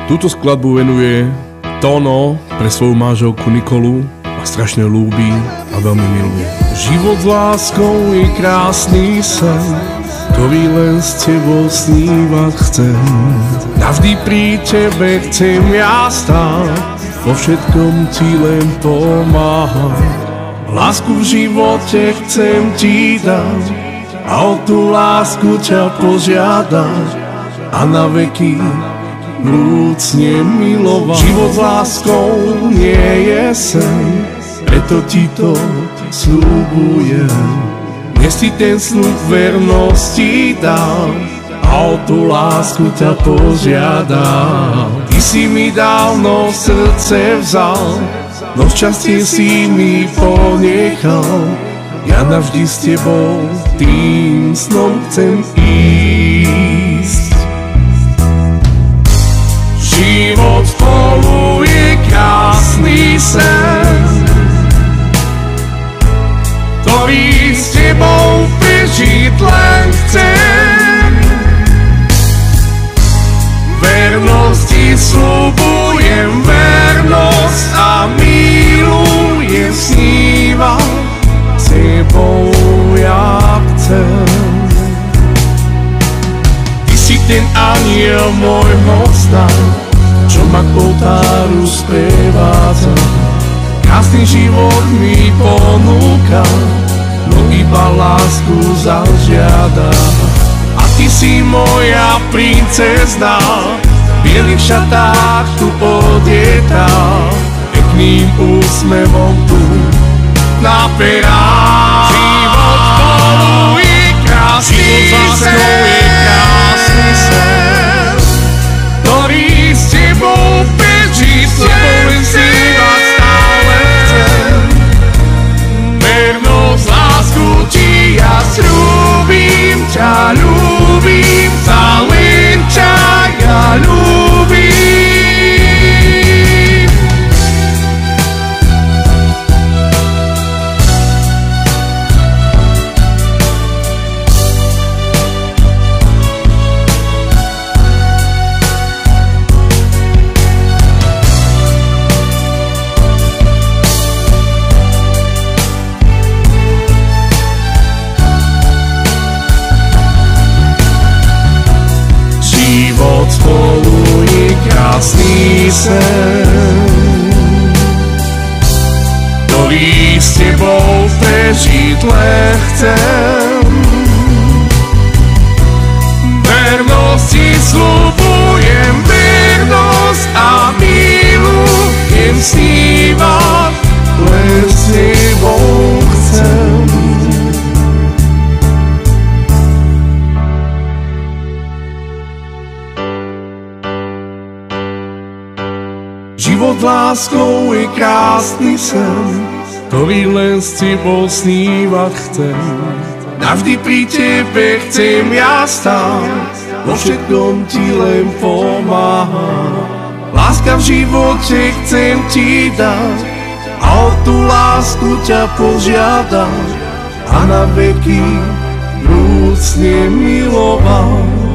Túto skladbu venuje Tono pre svoju manželku Nikolu a strašne ľúbi a veľmi miluje. Život s láskou je krásny sen, ktorý len s tebou snívať chcem. Navždy pri tebe chcem ja stáť, vo všetkom ti len pomáhať. Lásku v živote chcem ti dať a o tú lásku ťa požiadať a na veky vrúcne milovať. Život s láskou nie je sen, preto ti to sľubujem. Dnes ti ten sľub vernosti dám a o tú lásku ťa požiadam. Ty si mi dávno srdce vzal, no šťastie si mi ponechal. Ja navždy s tebou tým snom chcem ísť. Život spolu je krásny sen, ktorý s tebou prežiť len chcem. Vernosti sľubujem vernosť a milujem snívať s tebou ja chcem. Ty si ten aniel môjho sna, čo ma k oltáru sprevádza. Krásny život mi ponúka, no iba lásku zažiada. A ty si moja princezná, v bielých šatách tu odjetá, pekným úsmevom tu na perách. Život spolu je krásny sen, ktorý s tebou beží, len snívať stále chcem. Vernosť, lásku ti ja sľúbim, ťa ľúbim, len ťa ja ľúbim. Život spolu je krásny sen, ktorý s tebou prežiť len chcem. Vernosti sľubujem vernosť a milujem snívať, len s tebou chcem. Život láskou je krásny sen, ktorý len s tebou snívať chcem. Navždy pri tebe chcem ja stáť, vo všetkom ti len pomáhať. Láska v živote chcem ti dať a o tú lásku ťa požiadať a na veky vrúcne milovať.